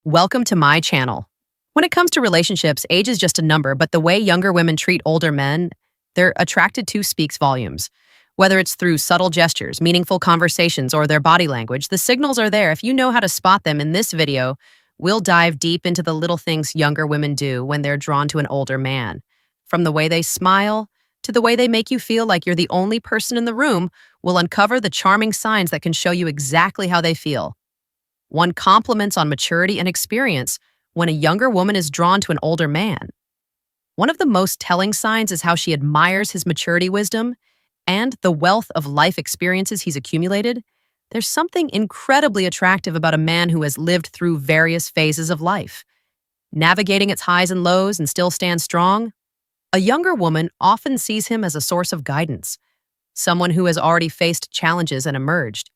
Welcome to my channel. When it comes to relationships, age is just a number, but the way younger women treat older men they're attracted to speaks volumes. Whether it's through subtle gestures, meaningful conversations, or their body language, the signals are there. If you know how to spot them in this video, we'll dive deep into the little things younger women do when they're drawn to an older man. From the way they smile to the way they make you feel like you're the only person in the room, we'll uncover the charming signs that can show you exactly how they feel. One compliments on maturity and experience when a younger woman is drawn to an older man. One of the most telling signs is how she admires his maturity, wisdom, and the wealth of life experiences he's accumulated. There's something incredibly attractive about a man who has lived through various phases of life, navigating its highs and lows and still stands strong. A younger woman often sees him as a source of guidance, someone who has already faced challenges and emerged.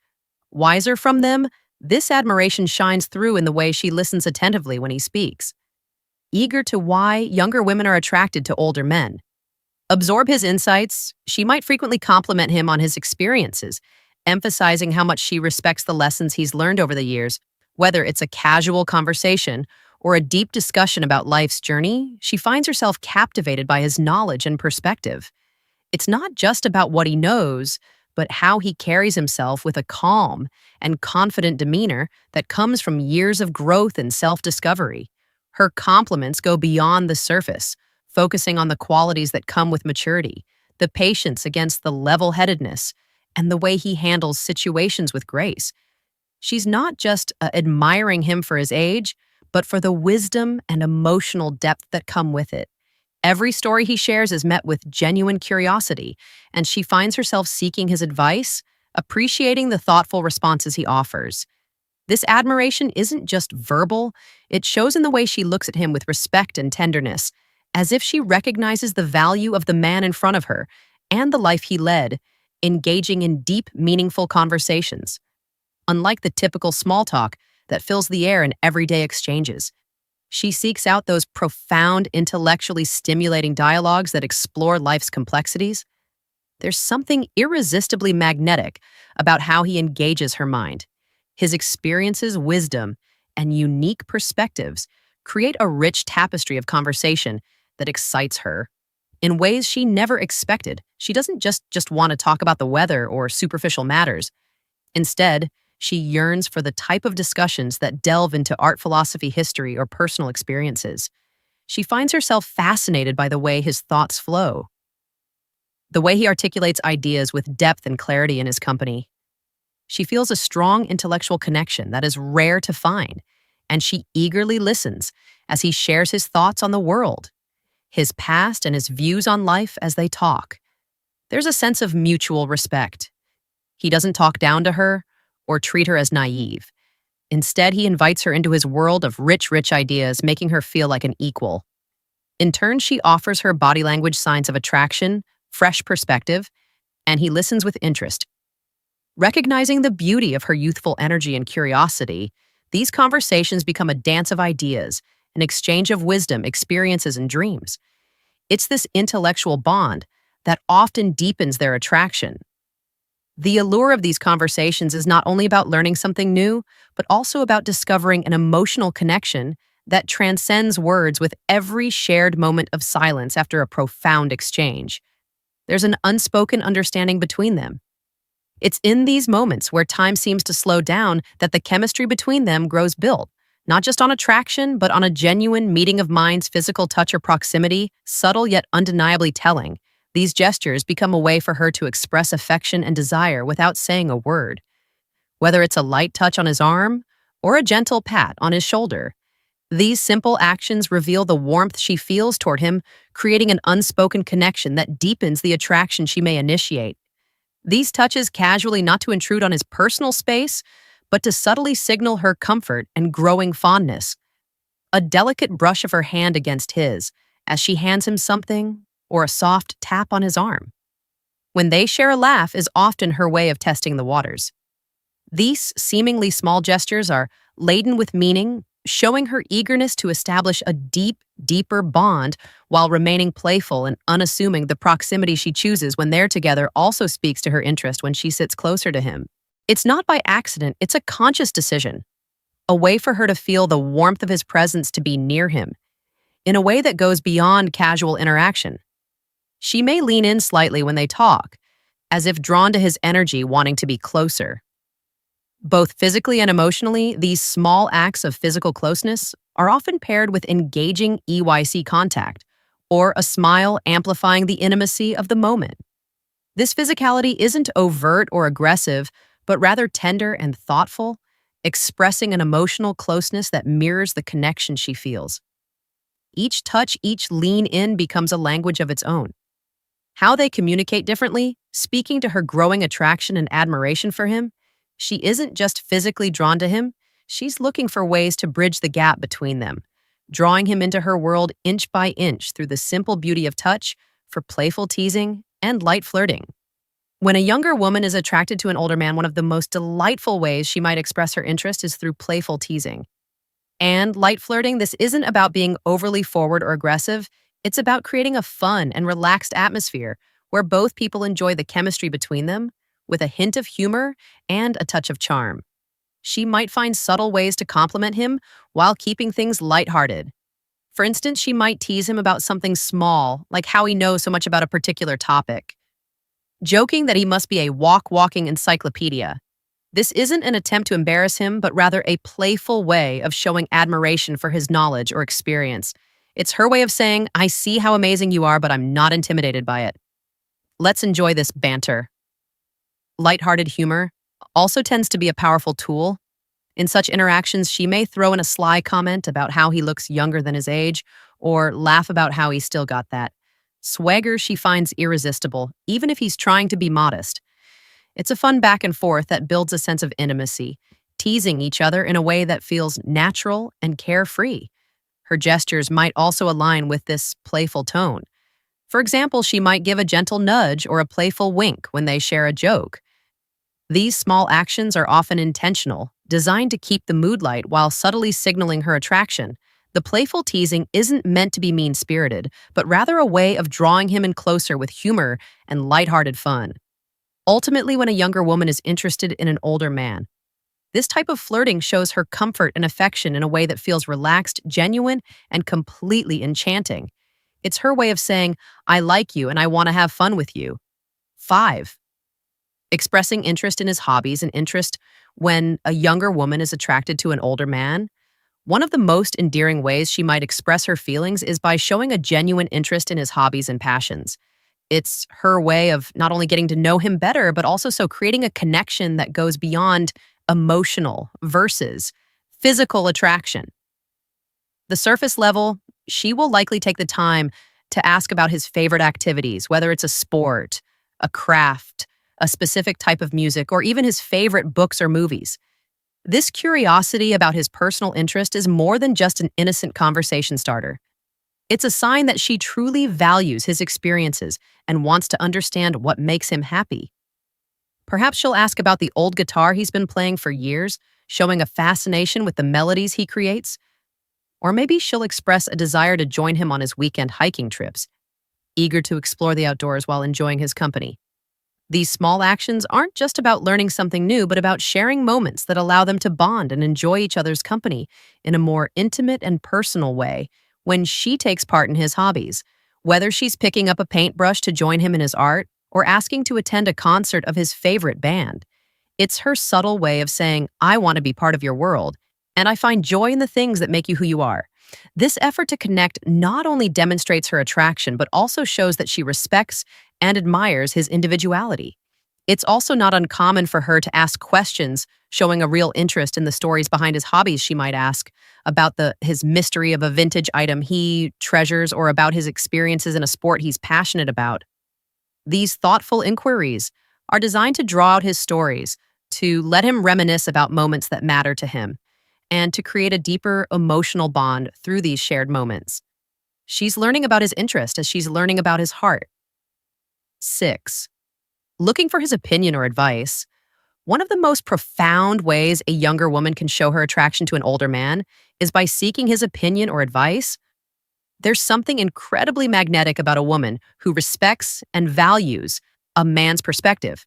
Wiser from them, this admiration shines through in the way she listens attentively when he speaks. Eager to why younger women are attracted to older men. Absorb his insights, she might frequently compliment him on his experiences, emphasizing how much she respects the lessons he's learned over the years. Whether it's a casual conversation or a deep discussion about life's journey, she finds herself captivated by his knowledge and perspective. It's not just about what he knows, but how he carries himself with a calm and confident demeanor that comes from years of growth and self-discovery. Her compliments go beyond the surface, focusing on the qualities that come with maturity, the patience against the level-headedness, and the way he handles situations with grace. She's not just admiring him for his age, but for the wisdom and emotional depth that come with it. Every story he shares is met with genuine curiosity, and she finds herself seeking his advice, appreciating the thoughtful responses he offers. This admiration isn't just verbal, it shows in the way she looks at him with respect and tenderness, as if she recognizes the value of the man in front of her and the life he led, engaging in deep, meaningful conversations. Unlike the typical small talk that fills the air in everyday exchanges, she seeks out those profound, intellectually stimulating dialogues that explore life's complexities. There's something irresistibly magnetic about how he engages her mind. His experiences, wisdom, and unique perspectives create a rich tapestry of conversation that excites her in ways she never expected. She doesn't just want to talk about the weather or superficial matters. Instead, she yearns for the type of discussions that delve into art, philosophy, history, or personal experiences. She finds herself fascinated by the way his thoughts flow, the way he articulates ideas with depth and clarity in his company. She feels a strong intellectual connection that is rare to find, and she eagerly listens as he shares his thoughts on the world, his past, and his views on life as they talk. There's a sense of mutual respect. He doesn't talk down to her or treat her as naive. Instead, he invites her into his world of rich ideas, making her feel like an equal. In turn, she offers her body language signs of attraction, fresh perspective, and he listens with interest. Recognizing the beauty of her youthful energy and curiosity, these conversations become a dance of ideas, an exchange of wisdom, experiences, and dreams. It's this intellectual bond that often deepens their attraction. The allure of these conversations is not only about learning something new, but also about discovering an emotional connection that transcends words. With every shared moment of silence after a profound exchange, there's an unspoken understanding between them. It's in these moments where time seems to slow down that the chemistry between them grows built, not just on attraction, but on a genuine meeting of minds. Physical touch or proximity, subtle yet undeniably telling. These gestures become a way for her to express affection and desire without saying a word. Whether it's a light touch on his arm or a gentle pat on his shoulder, these simple actions reveal the warmth she feels toward him, creating an unspoken connection that deepens the attraction she may initiate. These touches casually, not to intrude on his personal space, but to subtly signal her comfort and growing fondness. A delicate brush of her hand against his as she hands him something, or a soft tap on his arm. When they share a laugh is often her way of testing the waters. These seemingly small gestures are laden with meaning, showing her eagerness to establish a deeper bond while remaining playful and unassuming. The proximity she chooses when they're together also speaks to her interest when she sits closer to him. It's not by accident, it's a conscious decision. a way for her to feel the warmth of his presence, to be near him, in a way that goes beyond casual interaction. She may lean in slightly when they talk, as if drawn to his energy, wanting to be closer. Both physically and emotionally, these small acts of physical closeness are often paired with engaging EYC contact, or a smile amplifying the intimacy of the moment. This physicality isn't overt or aggressive, but rather tender and thoughtful, expressing an emotional closeness that mirrors the connection she feels. Each touch, each lean in becomes a language of its own. How they communicate differently, speaking to her growing attraction and admiration for him, she isn't just physically drawn to him, she's looking for ways to bridge the gap between them, drawing him into her world inch by inch through the simple beauty of touch, for playful teasing and light flirting. When a younger woman is attracted to an older man, one of the most delightful ways she might express her interest is through playful teasing. And light flirting, this isn't about being overly forward or aggressive, it's about creating a fun and relaxed atmosphere where both people enjoy the chemistry between them, with a hint of humor and a touch of charm. She might find subtle ways to compliment him while keeping things lighthearted. For instance, she might tease him about something small, like how he knows so much about a particular topic, joking that he must be a walking encyclopedia. This isn't an attempt to embarrass him, but rather a playful way of showing admiration for his knowledge or experience. It's her way of saying, I see how amazing you are, but I'm not intimidated by it. Let's enjoy this banter. Lighthearted humor also tends to be a powerful tool. In such interactions, she may throw in a sly comment about how he looks younger than his age, or laugh about how he still got that swagger she finds irresistible, even if he's trying to be modest. It's a fun back and forth that builds a sense of intimacy, teasing each other in a way that feels natural and carefree. Her gestures might also align with this playful tone. For example, she might give a gentle nudge or a playful wink when they share a joke. These small actions are often intentional, designed to keep the mood light while subtly signaling her attraction. The playful teasing isn't meant to be mean-spirited, but rather a way of drawing him in closer with humor and lighthearted fun. Ultimately, when a younger woman is interested in an older man, this type of flirting shows her comfort and affection in a way that feels relaxed, genuine, and completely enchanting. It's her way of saying, I like you and I want to have fun with you. 5. Expressing interest in his hobbies and interest when a younger woman is attracted to an older man. One of the most endearing ways she might express her feelings is by showing a genuine interest in his hobbies and passions. It's her way of not only getting to know him better, but also creating a connection that goes beyond emotional versus physical attraction. The surface level, she will likely take the time to ask about his favorite activities, whether it's a sport, a craft, a specific type of music, or even his favorite books or movies. This curiosity about his personal interest is more than just an innocent conversation starter. It's a sign that she truly values his experiences and wants to understand what makes him happy. Perhaps she'll ask about the old guitar he's been playing for years, showing a fascination with the melodies he creates. Or maybe she'll express a desire to join him on his weekend hiking trips, eager to explore the outdoors while enjoying his company. These small actions aren't just about learning something new, but about sharing moments that allow them to bond and enjoy each other's company in a more intimate and personal way. When she takes part in his hobbies, whether she's picking up a paintbrush to join him in his art or asking to attend a concert of his favorite band, it's her subtle way of saying, I want to be part of your world, and I find joy in the things that make you who you are. This effort to connect not only demonstrates her attraction, but also shows that she respects and admires his individuality. It's also not uncommon for her to ask questions, showing a real interest in the stories behind his hobbies. She might ask about his mystery of a vintage item he treasures, or about his experiences in a sport he's passionate about. These thoughtful inquiries are designed to draw out his stories, to let him reminisce about moments that matter to him, and to create a deeper emotional bond through these shared moments. She's learning about his interest as she's learning about his heart. 6. Looking for his opinion or advice. One of the most profound ways a younger woman can show her attraction to an older man is by seeking his opinion or advice. There's something incredibly magnetic about a woman who respects and values a man's perspective.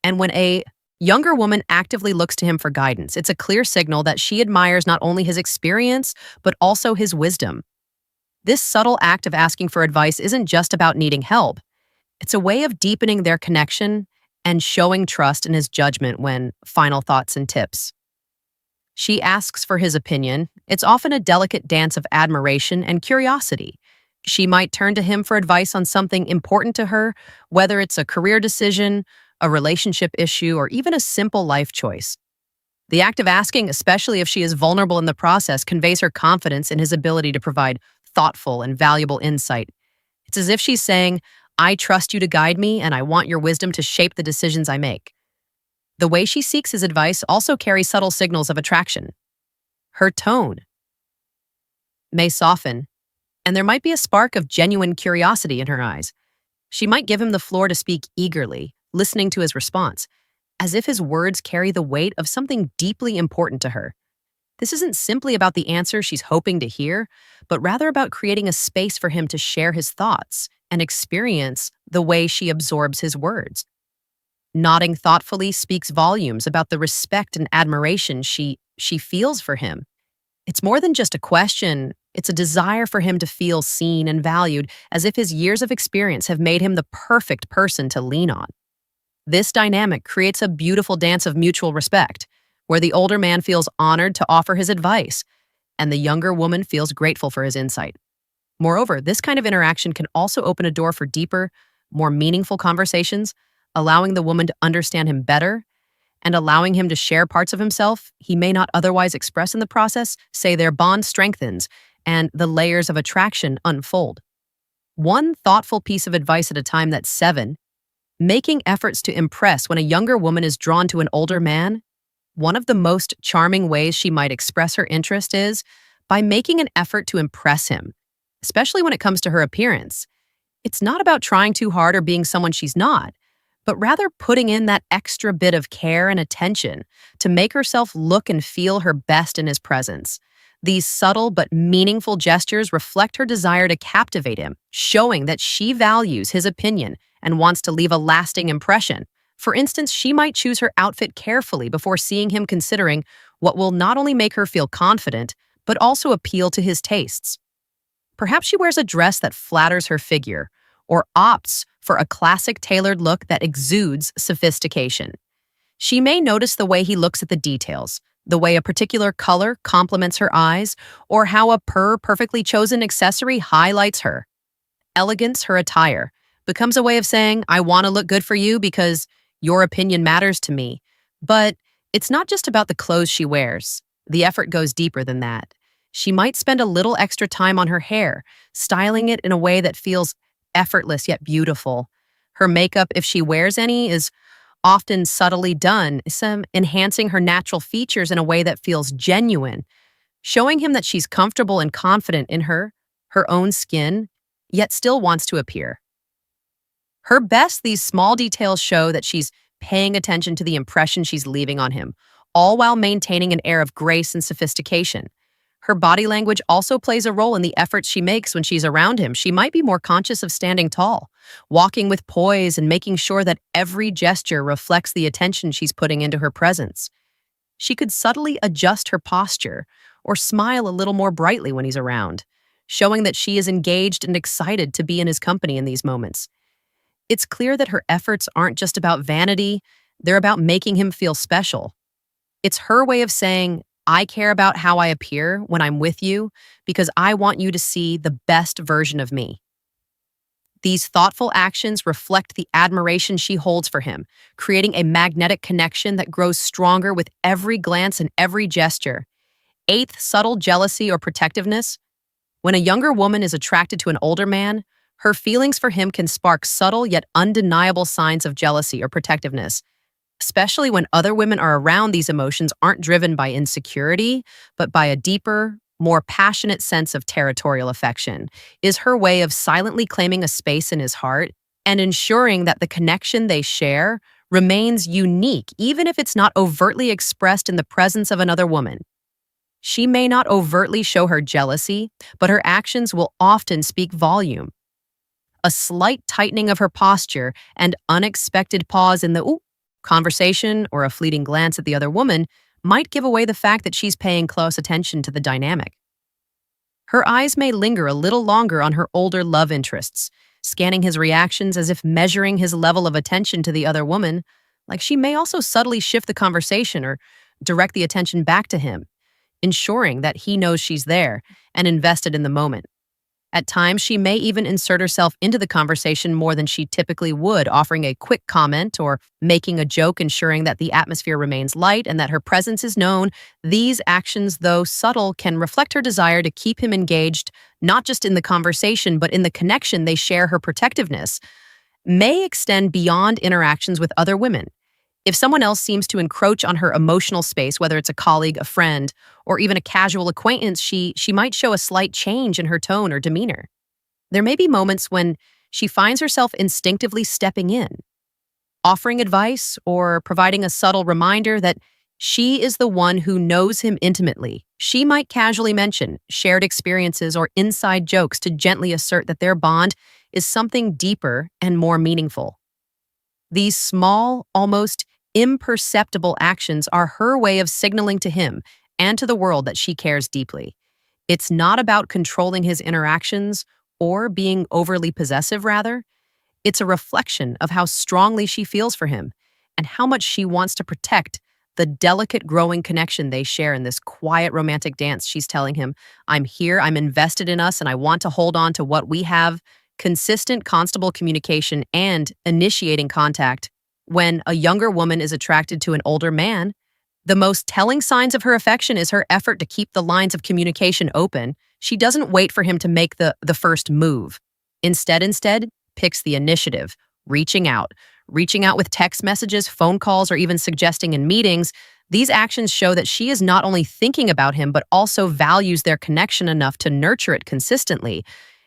And when a Younger woman actively looks to him for guidance. It's a clear signal that she admires not only his experience, but also his wisdom. This subtle act of asking for advice isn't just about needing help. It's a way of deepening their connection and showing trust in his judgment when final thoughts and tips. She asks for his opinion. It's often a delicate dance of admiration and curiosity. She might turn to him for advice on something important to her, whether it's a career decision, a relationship issue, or even a simple life choice. The act of asking, especially if she is vulnerable in the process, conveys her confidence in his ability to provide thoughtful and valuable insight. It's as if she's saying, I trust you to guide me, and I want your wisdom to shape the decisions I make. The way she seeks his advice also carries subtle signals of attraction. Her tone may soften, and there might be a spark of genuine curiosity in her eyes. She might give him the floor to speak eagerly, listening to his response, as if his words carry the weight of something deeply important to her. This isn't simply about the answer she's hoping to hear, but rather about creating a space for him to share his thoughts and experience the way she absorbs his words. Nodding thoughtfully speaks volumes about the respect and admiration she feels for him. It's more than just a question, it's a desire for him to feel seen and valued, as if his years of experience have made him the perfect person to lean on. This dynamic creates a beautiful dance of mutual respect, where the older man feels honored to offer his advice, and the younger woman feels grateful for his insight. Moreover, this kind of interaction can also open a door for deeper, more meaningful conversations, allowing the woman to understand him better and allowing him to share parts of himself he may not otherwise express in the process. Say their bond strengthens and the layers of attraction unfold. One thoughtful piece of advice at a time. That's 7. Making efforts to impress. When a younger woman is drawn to an older man, one of the most charming ways she might express her interest is by making an effort to impress him, especially when it comes to her appearance. It's not about trying too hard or being someone she's not, but rather putting in that extra bit of care and attention to make herself look and feel her best in his presence. These subtle but meaningful gestures reflect her desire to captivate him, showing that she values his opinion and wants to leave a lasting impression. For instance, she might choose her outfit carefully before seeing him, considering what will not only make her feel confident, but also appeal to his tastes. Perhaps she wears a dress that flatters her figure, or opts for a classic tailored look that exudes sophistication. She may notice the way he looks at the details, the way a particular color complements her eyes, or how a perfectly chosen accessory highlights her. Elegance, her attire, becomes a way of saying, I want to look good for you because your opinion matters to me. But it's not just about the clothes she wears. The effort goes deeper than that. She might spend a little extra time on her hair, styling it in a way that feels effortless yet beautiful. Her makeup, if she wears any, is often subtly done, enhancing her natural features in a way that feels genuine, showing him that she's comfortable and confident in her own skin, yet still wants to appear her best. These small details show that she's paying attention to the impression she's leaving on him, all while maintaining an air of grace and sophistication. Her body language also plays a role in the efforts she makes when she's around him. She might be more conscious of standing tall, walking with poise, and making sure that every gesture reflects the attention she's putting into her presence. She could subtly adjust her posture or smile a little more brightly when he's around, showing that she is engaged and excited to be in his company in these moments. It's clear that her efforts aren't just about vanity, they're about making him feel special. It's her way of saying, I care about how I appear when I'm with you because I want you to see the best version of me. These thoughtful actions reflect the admiration she holds for him, creating a magnetic connection that grows stronger with every glance and every gesture. 8th, subtle jealousy or protectiveness. When a younger woman is attracted to an older man, her feelings for him can spark subtle yet undeniable signs of jealousy or protectiveness. Especially when other women are around, these emotions aren't driven by insecurity, but by a deeper, more passionate sense of territorial affection. Is her way of silently claiming a space in his heart and ensuring that the connection they share remains unique, even if it's not overtly expressed in the presence of another woman. She may not overtly show her jealousy, but her actions will often speak volume. A slight tightening of her posture and unexpected pause in the Conversation or a fleeting glance at the other woman might give away the fact that she's paying close attention to the dynamic. Her eyes may linger a little longer on her older love interests, scanning his reactions as if measuring his level of attention to the other woman. Like she may also subtly shift the conversation or direct the attention back to him, ensuring that he knows she's there and invested in the moment. At times, she may even insert herself into the conversation more than she typically would, offering a quick comment or making a joke, ensuring that the atmosphere remains light and that her presence is known. These actions, though subtle, can reflect her desire to keep him engaged, not just in the conversation, but in the connection they share. Her protectiveness may extend beyond interactions with other women. If someone else seems to encroach on her emotional space, whether it's a colleague, a friend, or even a casual acquaintance, she might show a slight change in her tone or demeanor. There may be moments when she finds herself instinctively stepping in, offering advice or providing a subtle reminder that she is the one who knows him intimately. She might casually mention shared experiences or inside jokes to gently assert that their bond is something deeper and more meaningful. These small, almost imperceptible actions are her way of signaling to him and to the world that she cares deeply. It's not about controlling his interactions or being overly possessive, rather. It's a reflection of how strongly she feels for him and how much she wants to protect the delicate growing connection they share in this quiet romantic dance. She's telling him, I'm here, I'm invested in us, and I want to hold on to what we have. Consistent, constable communication and initiating contact. When a younger woman is attracted to an older man, the most telling signs of her affection is her effort to keep the lines of communication open. She doesn't wait for him to make the first move. Instead, picks the initiative, reaching out with text messages, phone calls, or even suggesting in meetings. These actions show that she is not only thinking about him, but also values their connection enough to nurture it consistently.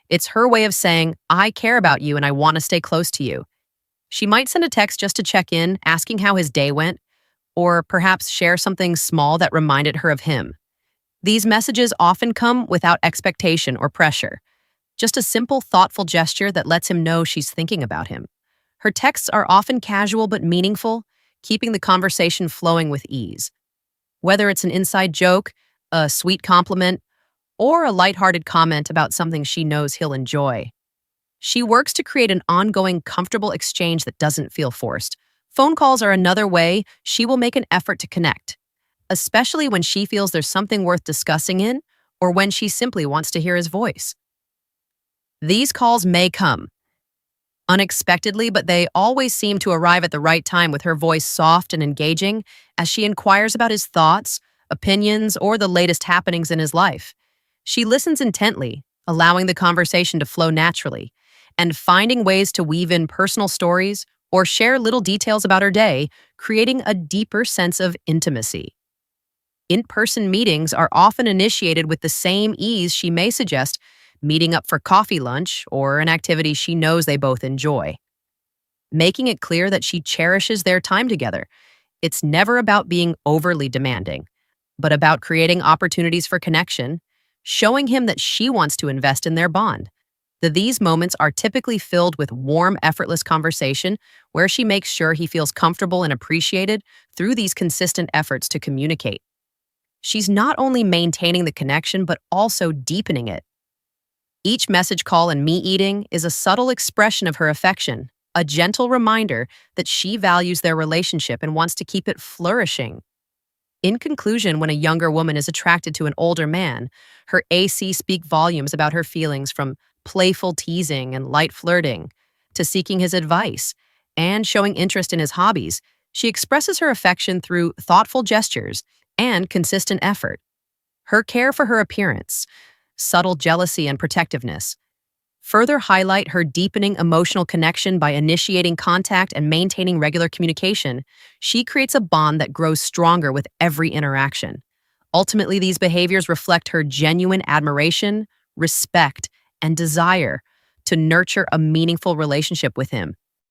It's her way of saying, I care about you and I want to stay close to you. She might send a text just to check in, asking how his day went, or perhaps share something small that reminded her of him. These messages often come without expectation or pressure, just a simple, thoughtful gesture that lets him know she's thinking about him. Her texts are often casual but meaningful, keeping the conversation flowing with ease. Whether it's an inside joke, a sweet compliment, or a lighthearted comment about something she knows he'll enjoy. She works to create an ongoing, comfortable exchange that doesn't feel forced. Phone calls are another way she will make an effort to connect, especially when she feels there's something worth discussing in or when she simply wants to hear his voice. These calls may come unexpectedly, but they always seem to arrive at the right time with her voice soft and engaging as she inquires about his thoughts, opinions, or the latest happenings in his life. She listens intently, allowing the conversation to flow naturally, and finding ways to weave in personal stories or share little details about her day, creating a deeper sense of intimacy. In-person meetings are often initiated with the same ease. She may suggest meeting up for coffee, lunch, or an activity she knows they both enjoy, making it clear that she cherishes their time together. It's never about being overly demanding, but about creating opportunities for connection, showing him that she wants to invest in their bond. These moments are typically filled with warm, effortless conversation where she makes sure he feels comfortable and appreciated through these consistent efforts to communicate. She's not only maintaining the connection, but also deepening it. Each message call and meat-eating is a subtle expression of her affection, a gentle reminder that she values their relationship and wants to keep it flourishing. In conclusion, when a younger woman is attracted to an older man, her AC speak volumes about her feelings, from playful teasing and light flirting to seeking his advice and showing interest in his hobbies. She expresses her affection through thoughtful gestures and consistent effort. Her care for her appearance, subtle jealousy, and protectiveness further highlight her deepening emotional connection. By initiating contact and maintaining regular communication, she creates a bond that grows stronger with every interaction. Ultimately, these behaviors reflect her genuine admiration, respect, and desire to nurture a meaningful relationship with him.